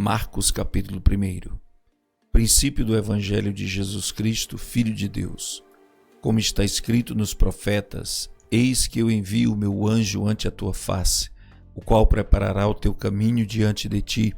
Marcos capítulo 1. Princípio do Evangelho de Jesus Cristo, Filho de Deus. Como está escrito nos profetas, eis que eu envio o meu anjo ante a tua face, o qual preparará o teu caminho diante de ti.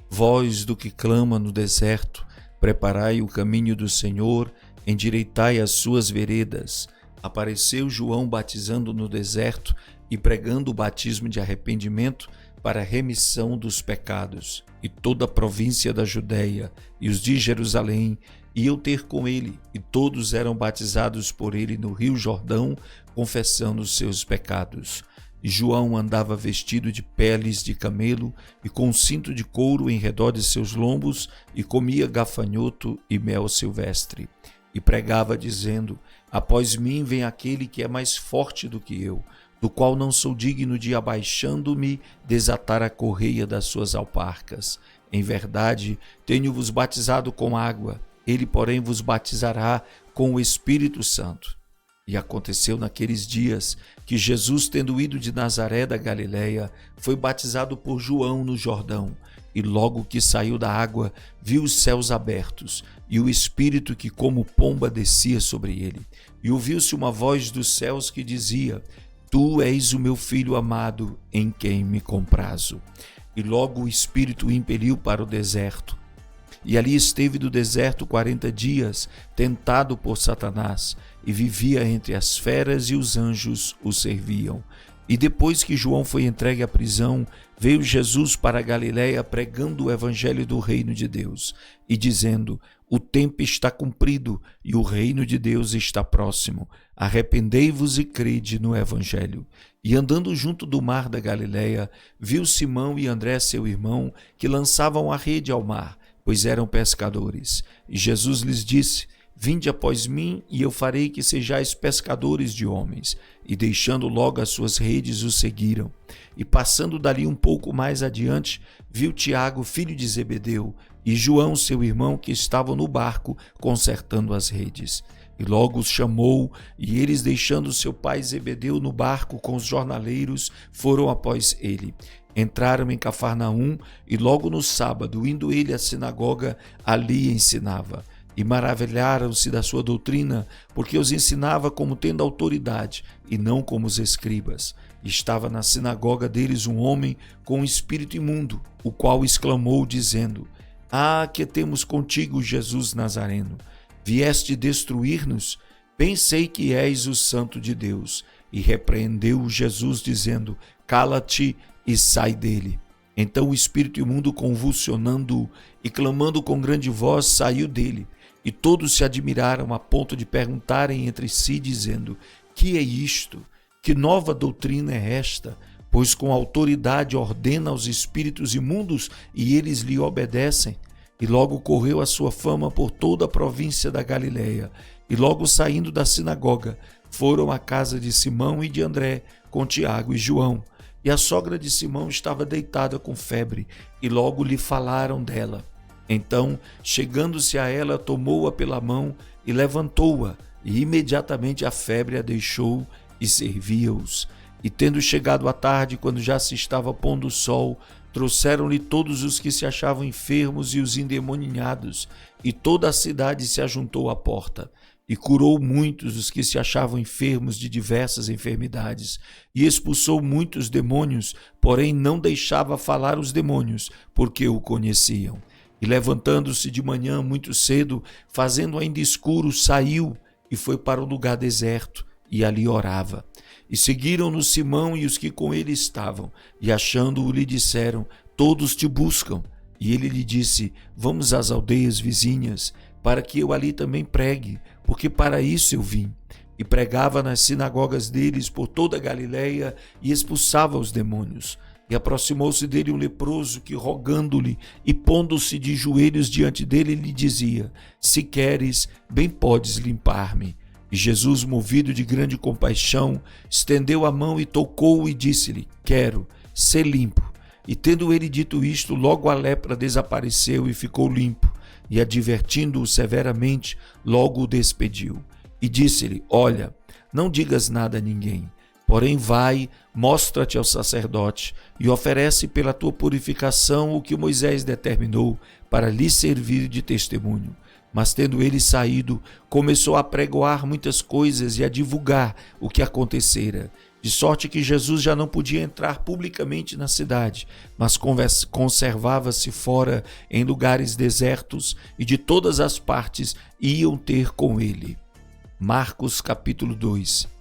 Voz do que clama no deserto, preparai o caminho do Senhor, endireitai as suas veredas. Apareceu João batizando no deserto e pregando o batismo de arrependimento para a remissão dos pecados. E toda a província da Judéia e os de Jerusalém iam ter com ele, e todos eram batizados por ele no rio Jordão, confessando os seus pecados. E João andava vestido de peles de camelo e com um cinto de couro em redor de seus lombos, e comia gafanhoto e mel silvestre. E pregava dizendo: após mim vem aquele que é mais forte do que eu, do qual não sou digno de, abaixando-me, desatar a correia das suas alparcas. Em verdade, tenho-vos batizado com água, ele, porém, vos batizará com o Espírito Santo. E aconteceu naqueles dias que Jesus, tendo ido de Nazaré da Galileia, foi batizado por João no Jordão. E logo que saiu da água, viu os céus abertos, e o Espírito que como pomba descia sobre ele. E ouviu-se uma voz dos céus que dizia: Tu és o meu Filho amado, em quem me comprazo. E logo o Espírito o impeliu para o deserto. E ali esteve no deserto 40 dias, tentado por Satanás, e vivia entre as feras, e os anjos o serviam. E depois que João foi entregue à prisão, veio Jesus para a Galileia pregando o evangelho do reino de Deus, e dizendo: o tempo está cumprido e o reino de Deus está próximo. Arrependei-vos e crede no evangelho. E andando junto do mar da Galileia, viu Simão e André, seu irmão, que lançavam a rede ao mar, pois eram pescadores. E Jesus lhes disse: vinde após mim, e eu farei que sejais pescadores de homens. E deixando logo as suas redes, o seguiram. E passando dali um pouco mais adiante, viu Tiago, filho de Zebedeu, e João, seu irmão, que estavam no barco, consertando as redes. E logo os chamou, e eles, deixando seu pai Zebedeu no barco com os jornaleiros, foram após ele. Entraram em Cafarnaum, e logo no sábado, indo ele à sinagoga, ali ensinava. E maravilharam-se da sua doutrina, porque os ensinava como tendo autoridade, e não como os escribas. E estava na sinagoga deles um homem com um espírito imundo, o qual exclamou, dizendo: ah, que temos contigo, Jesus Nazareno! Vieste destruir-nos? Bem sei que és o Santo de Deus. E repreendeu Jesus, dizendo: cala-te e sai dele. Então o espírito imundo, convulsionando-o e clamando com grande voz, saiu dele. E todos se admiraram a ponto de perguntarem entre si, dizendo: que é isto? Que nova doutrina é esta? Pois com autoridade ordena aos espíritos imundos e eles lhe obedecem. E logo correu a sua fama por toda a província da Galileia. E logo saindo da sinagoga, foram à casa de Simão e de André, com Tiago e João. E a sogra de Simão estava deitada com febre, e logo lhe falaram dela. Então, chegando-se a ela, tomou-a pela mão e levantou-a, e imediatamente a febre a deixou, e servia-os. E tendo chegado a tarde, quando já se estava pondo o sol, trouxeram-lhe todos os que se achavam enfermos e os endemoninhados, e toda a cidade se ajuntou à porta. E curou muitos os que se achavam enfermos de diversas enfermidades, e expulsou muitos demônios, porém não deixava falar os demônios, porque o conheciam. E levantando-se de manhã muito cedo, fazendo ainda escuro, saiu e foi para um lugar deserto, e ali orava. E seguiram-no Simão e os que com ele estavam, e achando-o lhe disseram: todos te buscam. E ele lhe disse: vamos às aldeias vizinhas, para que eu ali também pregue, porque para isso eu vim. E pregava nas sinagogas deles por toda a Galileia, e expulsava os demônios. E aproximou-se dele um leproso que, rogando-lhe e pondo-se de joelhos diante dele, lhe dizia: se queres, bem podes limpar-me. E Jesus, movido de grande compaixão, estendeu a mão e tocou-o e disse-lhe: quero, ser limpo. E tendo ele dito isto, logo a lepra desapareceu e ficou limpo. E advertindo-o severamente, logo o despediu. E disse-lhe: olha, não digas nada a ninguém. Porém vai, mostra-te ao sacerdote e oferece pela tua purificação o que Moisés determinou para lhe servir de testemunho. Mas tendo ele saído, começou a pregoar muitas coisas e a divulgar o que acontecera, de sorte que Jesus já não podia entrar publicamente na cidade, mas conservava-se fora em lugares desertos, e de todas as partes iam ter com ele. Marcos capítulo 2.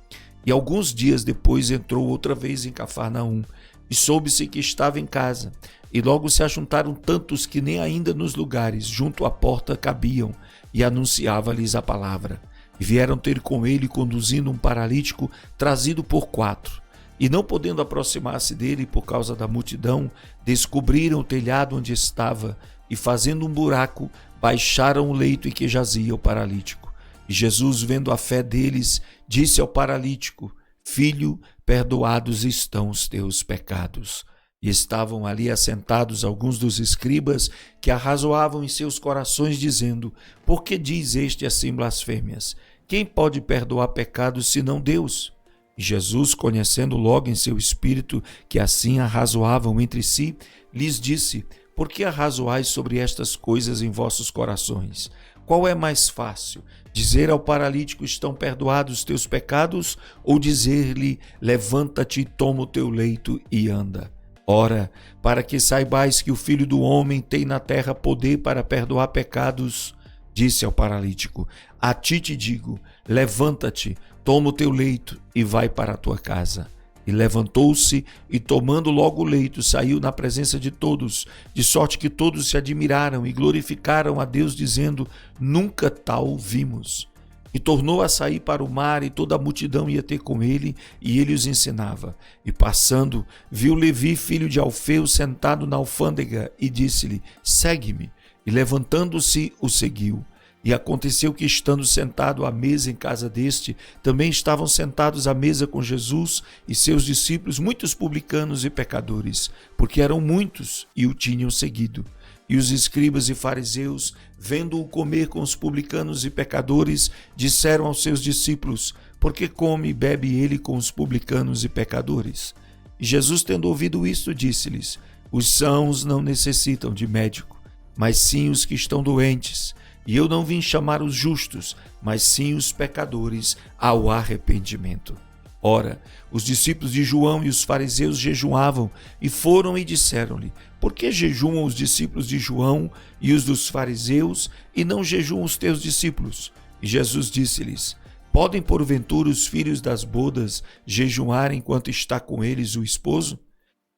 E alguns dias depois entrou outra vez em Cafarnaum, e soube-se que estava em casa. E logo se ajuntaram tantos que nem ainda nos lugares junto à porta cabiam, e anunciava-lhes a palavra. E vieram ter com ele, conduzindo um paralítico trazido por 4. E não podendo aproximar-se dele por causa da multidão, descobriram o telhado onde estava, e fazendo um buraco, baixaram o leito em que jazia o paralítico. E Jesus, vendo a fé deles, disse ao paralítico: Filho, perdoados estão os teus pecados. E estavam ali assentados alguns dos escribas que arrazoavam em seus corações, dizendo: Por que diz este assim blasfêmias? Quem pode perdoar pecados senão Deus? E Jesus, conhecendo logo em seu espírito que assim arrazoavam entre si, lhes disse: Por que arrazoais sobre estas coisas em vossos corações? Qual é mais fácil, dizer ao paralítico: estão perdoados os teus pecados, ou dizer-lhe: levanta-te, toma o teu leito e anda? Ora, para que saibais que o Filho do Homem tem na terra poder para perdoar pecados, disse ao paralítico: a ti te digo, levanta-te, toma o teu leito e vai para a tua casa. E levantou-se e, tomando logo o leito, saiu na presença de todos, de sorte que todos se admiraram e glorificaram a Deus, dizendo: nunca tal vimos. E tornou a sair para o mar, e toda a multidão ia ter com ele, e ele os ensinava. E passando, viu Levi, filho de Alfeu, sentado na alfândega, e disse-lhe: segue-me. E levantando-se, o seguiu. E aconteceu que, estando sentado à mesa em casa deste, também estavam sentados à mesa com Jesus e seus discípulos muitos publicanos e pecadores, porque eram muitos e o tinham seguido. E os escribas e fariseus, vendo-o comer com os publicanos e pecadores, disseram aos seus discípulos: por que come e bebe ele com os publicanos e pecadores? E Jesus, tendo ouvido isto, disse-lhes: os sãos não necessitam de médico, mas sim os que estão doentes. E eu não vim chamar os justos, mas sim os pecadores ao arrependimento. Ora, os discípulos de João e os fariseus jejuavam, e foram e disseram-lhe: por que jejuam os discípulos de João e os dos fariseus, e não jejuam os teus discípulos? E Jesus disse-lhes: podem porventura os filhos das bodas jejuar enquanto está com eles o esposo?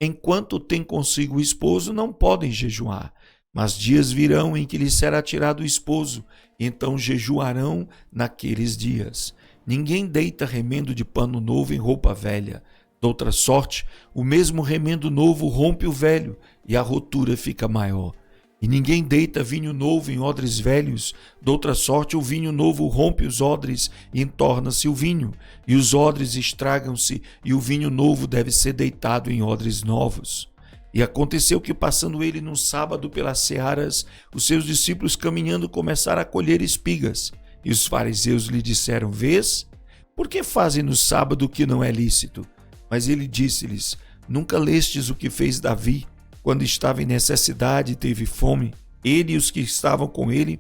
Enquanto tem consigo o esposo, não podem jejuar. Mas dias virão em que lhes será tirado o esposo, e então jejuarão naqueles dias. Ninguém deita remendo de pano novo em roupa velha. Doutra sorte, o mesmo remendo novo rompe o velho, e a rotura fica maior. E ninguém deita vinho novo em odres velhos. Doutra sorte, o vinho novo rompe os odres, e entorna-se o vinho, e os odres estragam-se, e o vinho novo deve ser deitado em odres novos. E aconteceu que, passando ele num sábado pelas searas, os seus discípulos caminhando começaram a colher espigas. E os fariseus lhe disseram: vês? Por que fazem no sábado o que não é lícito? Mas ele disse-lhes: nunca lestes o que fez Davi, quando estava em necessidade e teve fome, ele e os que estavam com ele?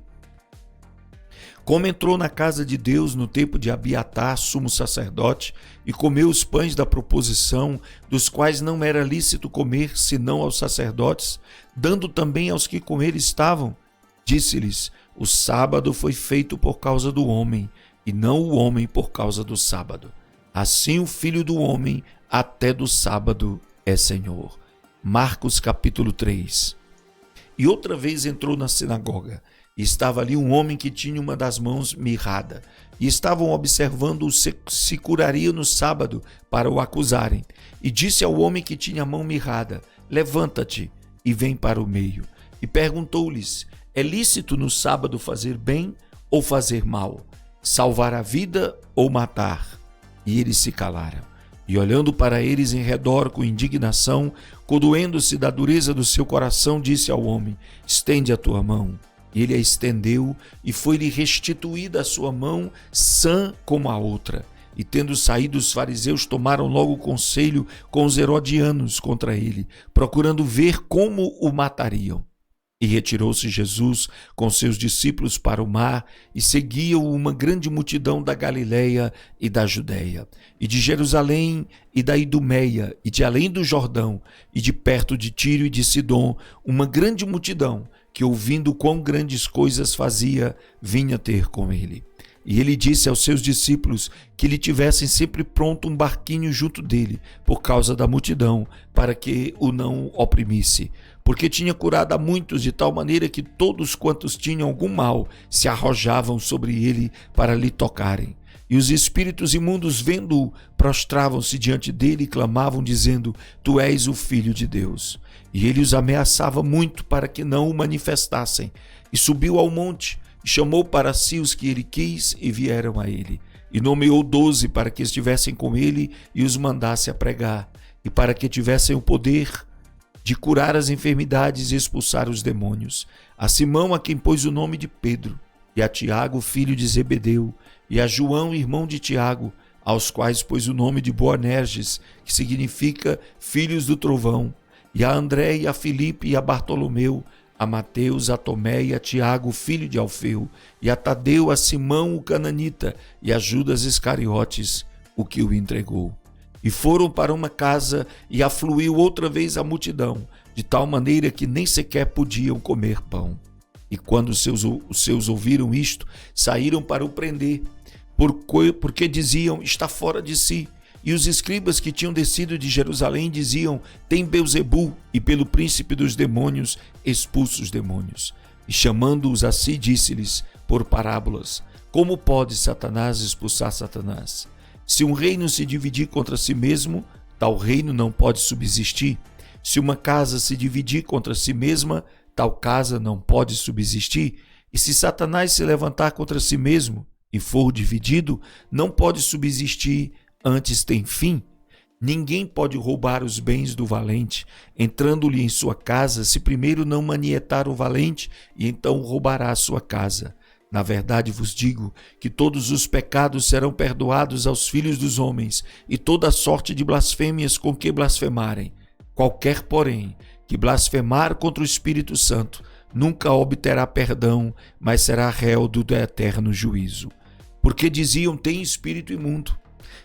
Como entrou na casa de Deus no tempo de Abiatar, sumo sacerdote, e comeu os pães da proposição, dos quais não era lícito comer senão aos sacerdotes, dando também aos que com ele estavam, disse-lhes: o sábado foi feito por causa do homem, e não o homem por causa do sábado. Assim o Filho do Homem até do sábado é Senhor. Marcos capítulo 3. E outra vez entrou na sinagoga, e estava ali um homem que tinha uma das mãos mirrada, e estavam observando se curaria no sábado para o acusarem. E disse ao homem que tinha a mão mirrada: levanta-te e vem para o meio. E perguntou-lhes: é lícito no sábado fazer bem ou fazer mal? Salvar a vida ou matar? E eles se calaram. E olhando para eles em redor com indignação, corroendo-se da dureza do seu coração, disse ao homem: estende a tua mão. E ele a estendeu, e foi-lhe restituída a sua mão, sã como a outra. E tendo saído os fariseus, tomaram logo conselho com os herodianos contra ele, procurando ver como o matariam. E retirou-se Jesus com seus discípulos para o mar, e seguia-o uma grande multidão da Galiléia e da Judéia, e de Jerusalém e da Idumeia, e de além do Jordão, e de perto de Tiro e de Sidom, uma grande multidão, que ouvindo quão grandes coisas fazia, vinha ter com ele. E ele disse aos seus discípulos que lhe tivessem sempre pronto um barquinho junto dele, por causa da multidão, para que o não oprimisse. Porque tinha curado a muitos de tal maneira que todos quantos tinham algum mal se arrojavam sobre ele para lhe tocarem. E os espíritos imundos, vendo-o, prostravam-se diante dele e clamavam, dizendo: Tu és o Filho de Deus. E ele os ameaçava muito para que não o manifestassem. E subiu ao monte, e chamou para si os que ele quis, e vieram a ele. E nomeou 12 para que estivessem com ele e os mandasse a pregar, e para que tivessem o poder de curar as enfermidades e expulsar os demônios. A Simão, a quem pôs o nome de Pedro, e a Tiago, filho de Zebedeu, e a João, irmão de Tiago, aos quais pôs o nome de Boanerges, que significa filhos do trovão, e a André, e a Filipe, e a Bartolomeu, a Mateus, a Tomé e a Tiago, filho de Alfeu, e a Tadeu, a Simão o cananita, e a Judas Iscariotes, o que o entregou. E foram para uma casa, e afluiu outra vez a multidão, de tal maneira que nem sequer podiam comer pão. E quando os seus ouviram isto, saíram para o prender, porque diziam: está fora de si. E os escribas que tinham descido de Jerusalém diziam: tem Beelzebu, e pelo príncipe dos demônios expulsa os demônios. E chamando-os a si, disse-lhes por parábolas: como pode Satanás expulsar Satanás? Se um reino se dividir contra si mesmo, tal reino não pode subsistir. Se uma casa se dividir contra si mesma, tal casa não pode subsistir. E se Satanás se levantar contra si mesmo e for dividido, não pode subsistir, antes tem fim. Ninguém pode roubar os bens do valente, entrando-lhe em sua casa, se primeiro não manietar o valente, e então roubará a sua casa. Na verdade vos digo que todos os pecados serão perdoados aos filhos dos homens, e toda sorte de blasfêmias com que blasfemarem. Qualquer, porém, que blasfemar contra o Espírito Santo, nunca obterá perdão, mas será réu do eterno juízo. Porque diziam: tem espírito imundo.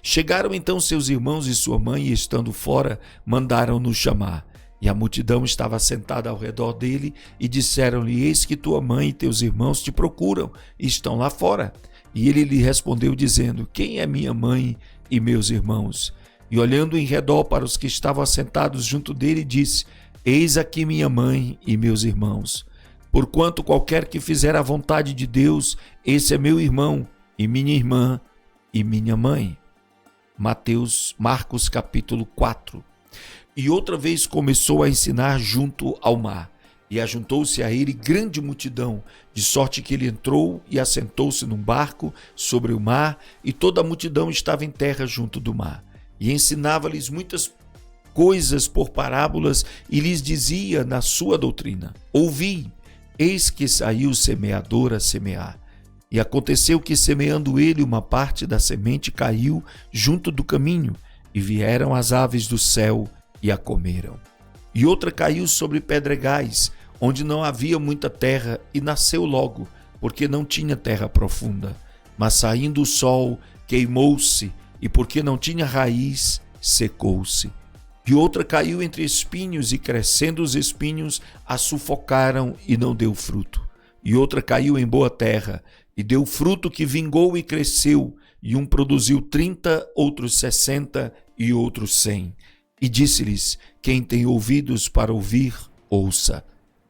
Chegaram então seus irmãos e sua mãe, e estando fora, mandaram-nos chamar. E a multidão estava sentada ao redor dele, e disseram-lhe: eis que tua mãe e teus irmãos te procuram, e estão lá fora. E ele lhe respondeu, dizendo: quem é minha mãe e meus irmãos? E olhando em redor para os que estavam assentados junto dele, disse: eis aqui minha mãe e meus irmãos. Porquanto qualquer que fizer a vontade de Deus, esse é meu irmão, e minha irmã, e minha mãe. Marcos capítulo 4. E outra vez começou a ensinar junto ao mar, e ajuntou-se a ele grande multidão, de sorte que ele entrou e assentou-se num barco sobre o mar, e toda a multidão estava em terra junto do mar. E ensinava-lhes muitas coisas por parábolas, e lhes dizia na sua doutrina: ouvi, eis que saiu o semeador a semear. E aconteceu que, semeando ele, uma parte da semente caiu junto do caminho, e vieram as aves do céu e a comeram. E outra caiu sobre pedregais, onde não havia muita terra, e nasceu logo, porque não tinha terra profunda. Mas saindo o sol, queimou-se, e porque não tinha raiz, secou-se. E outra caiu entre espinhos, e crescendo os espinhos, a sufocaram, e não deu fruto. E outra caiu em boa terra, e deu fruto que vingou e cresceu, e um produziu 30, outros 60 e outros 100. E disse-lhes: quem tem ouvidos para ouvir, ouça.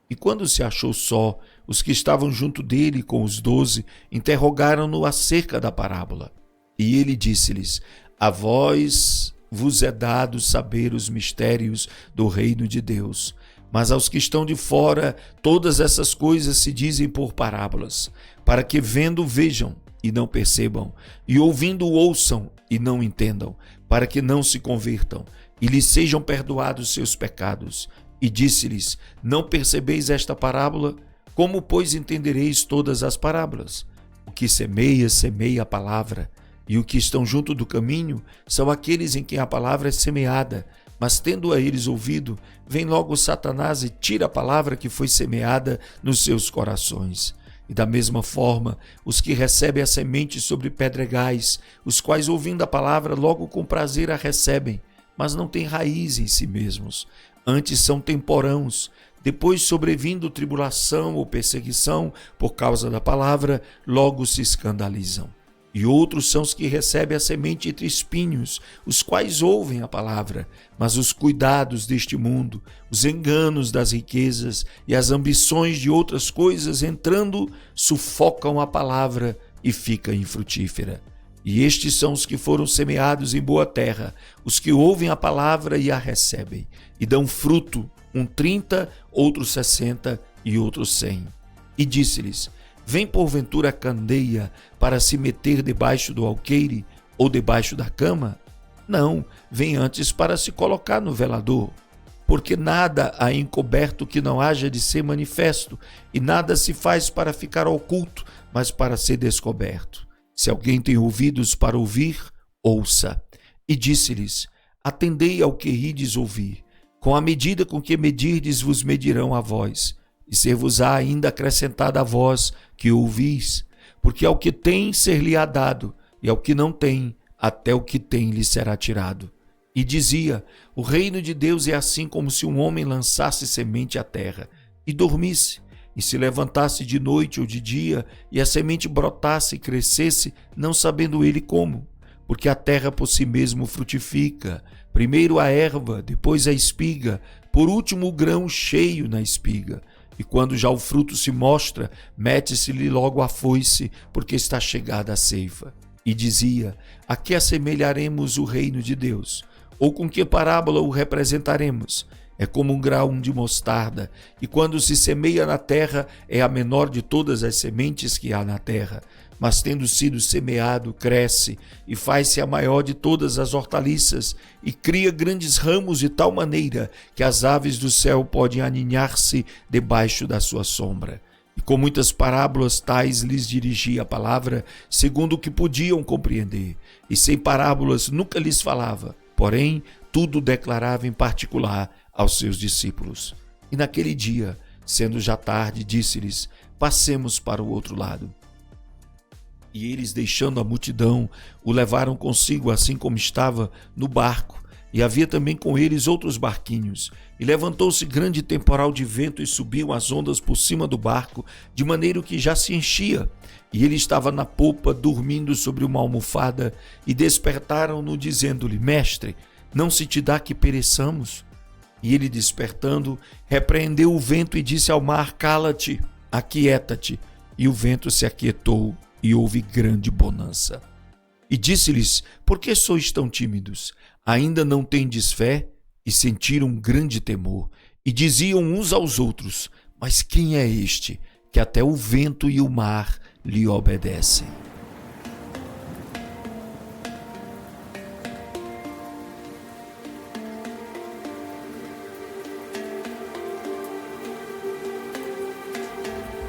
E quando se achou só, os que estavam junto dele com os 12 interrogaram-no acerca da parábola. E ele disse-lhes: a vós vos é dado saber os mistérios do reino de Deus, mas aos que estão de fora, todas essas coisas se dizem por parábolas, para que vendo vejam e não percebam, e ouvindo ouçam e não entendam, para que não se convertam e lhes sejam perdoados seus pecados. E disse-lhes: não percebeis esta parábola? Como, pois, entendereis todas as parábolas? O que semeia, semeia a palavra, E os que estão junto do caminho são aqueles em quem a palavra é semeada, mas tendo a eles ouvido, vem logo Satanás e tira a palavra que foi semeada nos seus corações. E da mesma forma, os que recebem a semente sobre pedregais, os quais ouvindo a palavra logo com prazer a recebem, mas não têm raiz em si mesmos, antes são temporãos. Depois, sobrevindo tribulação ou perseguição por causa da palavra, logo se escandalizam. E outros são os que recebem a semente entre espinhos, os quais ouvem a palavra, mas os cuidados deste mundo, os enganos das riquezas e as ambições de outras coisas entrando, sufocam a palavra e fica infrutífera. E estes são os que foram semeados em boa terra, os que ouvem a palavra e a recebem, e dão fruto, um 30, outro 60 e outro 100. E disse-lhes: vem porventura a candeia para se meter debaixo do alqueire ou debaixo da cama? Não, vem antes para se colocar no velador. Porque nada há encoberto que não haja de ser manifesto, e nada se faz para ficar oculto, mas para ser descoberto. Se alguém tem ouvidos para ouvir, ouça. E disse-lhes: atendei ao que ides ouvir. Com a medida com que medirdes, vos medirão a vós, e ser-vos-á ainda acrescentada a vós que ouvis. Porque ao que tem, ser-lhe-á dado, e ao que não tem, até o que tem lhe será tirado. E dizia: o reino de Deus é assim como se um homem lançasse semente à terra, e dormisse, e se levantasse de noite ou de dia, e a semente brotasse e crescesse, não sabendo ele como. Porque a terra por si mesmo frutifica, primeiro a erva, depois a espiga, por último o grão cheio na espiga. E quando já o fruto se mostra, mete-se-lhe logo a foice, porque está chegada a ceifa. E dizia: a que assemelharemos o reino de Deus? Ou com que parábola o representaremos? É como um grão de mostarda, e quando se semeia na terra, é a menor de todas as sementes que há na terra. Mas tendo sido semeado, cresce, e faz-se a maior de todas as hortaliças, e cria grandes ramos de tal maneira que as aves do céu podem aninhar-se debaixo da sua sombra. E com muitas parábolas tais lhes dirigia a palavra, segundo o que podiam compreender, e sem parábolas nunca lhes falava, porém tudo declarava em particular aos seus discípulos. E naquele dia, sendo já tarde, disse-lhes: passemos para o outro lado. E eles, deixando a multidão, o levaram consigo, assim como estava, no barco. E havia também com eles outros barquinhos. E levantou-se grande temporal de vento e subiam as ondas por cima do barco, de maneira que já se enchia. E ele estava na popa, dormindo sobre uma almofada, e despertaram-no, dizendo-lhe: mestre, não se te dá que pereçamos? E ele, despertando, repreendeu o vento e disse ao mar: cala-te, aquieta-te. E o vento se aquietou, e houve grande bonança. E disse-lhes: por que sois tão tímidos? Ainda não tendes fé? E sentiram grande temor. E diziam uns aos outros: mas quem é este, que até o vento e o mar lhe obedecem?